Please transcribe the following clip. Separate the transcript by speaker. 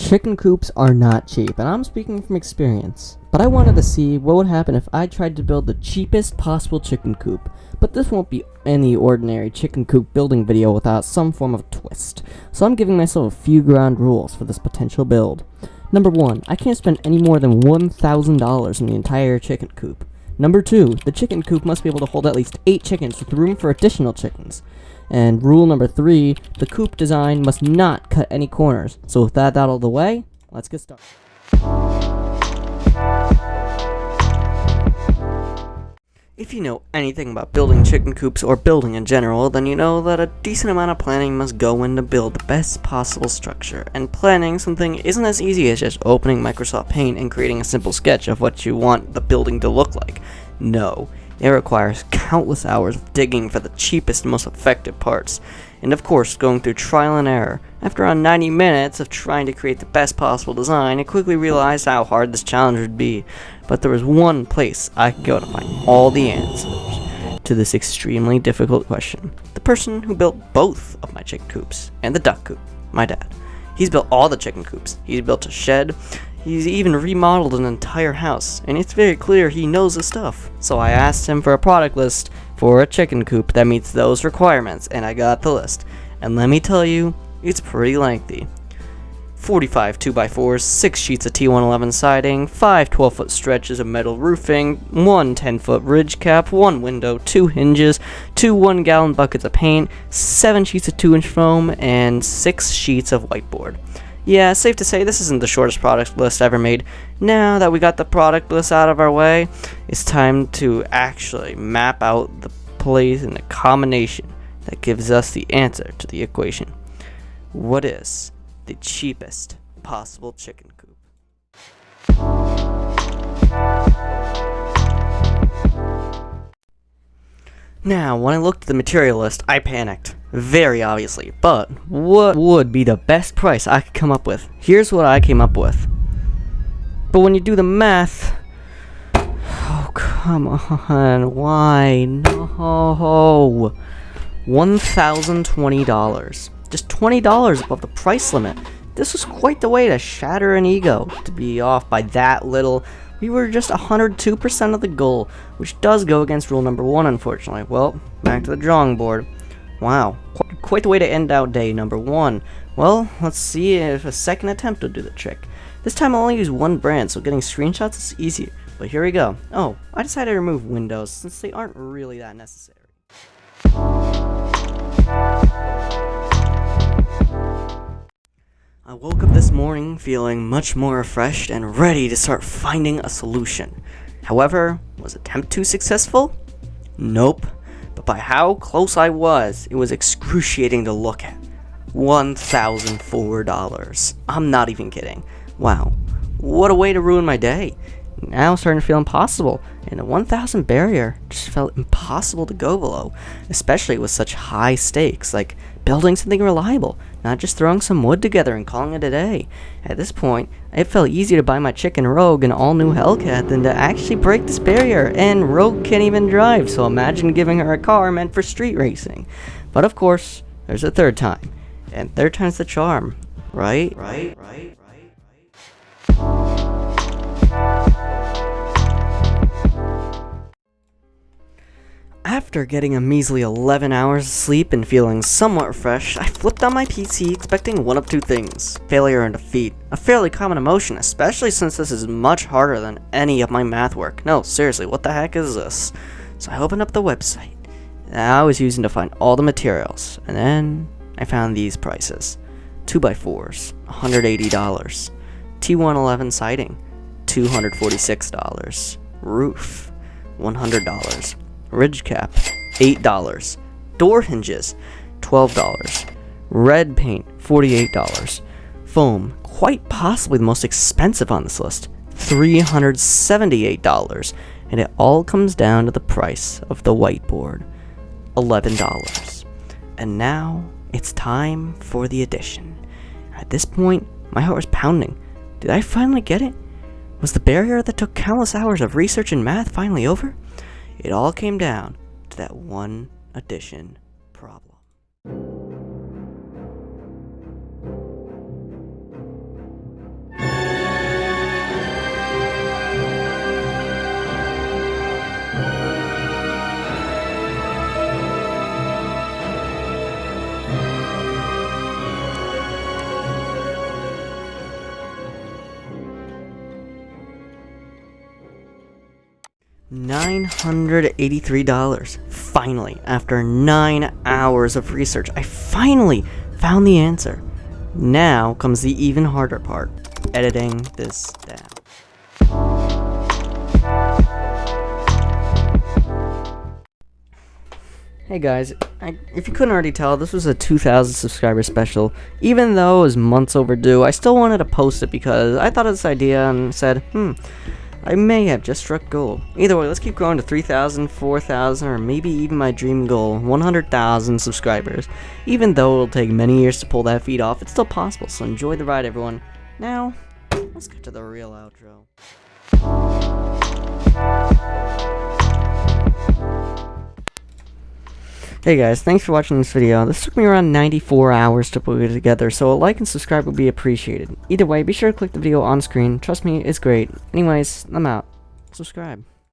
Speaker 1: Chicken coops are not cheap, and I'm speaking from experience. But I wanted to see what would happen if I tried to build the cheapest possible chicken coop. But this won't be any ordinary chicken coop building video without some form of twist. So I'm giving myself a few ground rules for this potential build. Number 1, I can't spend any more than $1,000 in the entire chicken coop. Number 2, the chicken coop must be able to hold at least 8 chickens with room for additional chickens. And rule number 3, the coop design must not cut any corners. So with that out of the way, let's get started. If you know anything about building chicken coops or building in general, then you know that a decent amount of planning must go in to build the best possible structure. And planning something isn't as easy as just opening Microsoft Paint and creating a simple sketch of what you want the building to look like. No, it requires countless hours of digging for the cheapest and most effective parts. And of course, going through trial and error. After around 90 minutes of trying to create the best possible design, I quickly realized how hard this challenge would be. But there was one place I could go to find all the answers to this extremely difficult question. The person who built both of my chicken coops and the duck coop, my dad. He's built all the chicken coops. He's built a shed. He's even remodeled an entire house, and it's very clear he knows his stuff. So I asked him for a product list for a chicken coop that meets those requirements, and I got the list. And let me tell you, it's pretty lengthy. 45 2x4s, 6 sheets of T111 siding, 5 12-foot stretches of metal roofing, 1 10-foot ridge cap, 1 window, 2 hinges, 2 1-gallon buckets of paint, 7 sheets of 2-inch foam, and 6 sheets of whiteboard. Yeah, safe to say this isn't the shortest product list ever made. Now that we got the product list out of our way, it's time to actually map out the place and the combination that gives us the answer to the equation. What is the cheapest possible chicken coop? Now, when I looked at the material list, I panicked. Very obviously. But what would be the best price I could come up with? Here's what I came up with. But when you do the math... Oh, come on. Why? No. $1,020. Just $20 above the price limit. This was quite the way to shatter an ego. To be off by that little... We were just 102% of the goal, which does go against rule number 1, unfortunately. Well, back to the drawing board. Wow, quite the way to end out day number 1. Well, let's see if a second attempt will do the trick. This time I'll only use one brand, so getting screenshots is easier. But here we go. Oh, I decided to remove windows, since they aren't really that necessary. I woke up this morning feeling much more refreshed and ready to start finding a solution. However, was attempt 2 successful? Nope. But by how close I was, it was excruciating to look at. $1,004. I'm not even kidding. Wow. What a way to ruin my day. Now I'm starting to feel impossible, and the 1,000 barrier just felt impossible to go below, especially with such high stakes, like building something reliable, not just throwing some wood together and calling it a day. At this point, it felt easier to buy my chicken Rogue an all-new Hellcat than to actually break this barrier, and Rogue can't even drive, so imagine giving her a car meant for street racing. But of course, there's a third time, and third time's the charm, right? After getting a measly 11 hours of sleep and feeling somewhat refreshed, I flipped on my PC expecting one of two things: failure and defeat. A fairly common emotion, especially since this is much harder than any of my math work. No, seriously, what the heck is this? So I opened up the website that I was using to find all the materials, and then I found these prices. 2x4s, $180. T111 siding, $246. Roof, $100. Ridge cap, $8. Door hinges, $12. Red paint, $48. Foam, quite possibly the most expensive on this list, $378. And it all comes down to the price of the whiteboard, $11. And now it's time for the addition. At this point, my heart was pounding. Did I finally get it? Was the barrier that took countless hours of research and math finally over? It all came down to that one addition problem. $983. Finally, after 9 hours of research, I finally found the answer. Now comes the even harder part, editing this down. Hey guys, if you couldn't already tell, this was a 2,000 subscriber special. Even though it was months overdue, I still wanted to post it because I thought of this idea and said, I may have just struck gold. Either way, let's keep growing to 3,000, 4,000, or maybe even my dream goal, 100,000 subscribers. Even though it'll take many years to pull that feat off, it's still possible, so enjoy the ride, everyone. Now, let's get to the real outro. Hey guys, thanks for watching this video. This took me around 94 hours to put it together, so a like and subscribe would be appreciated. Either way, be sure to click the video on screen. Trust me, it's great. Anyways, I'm out. Subscribe.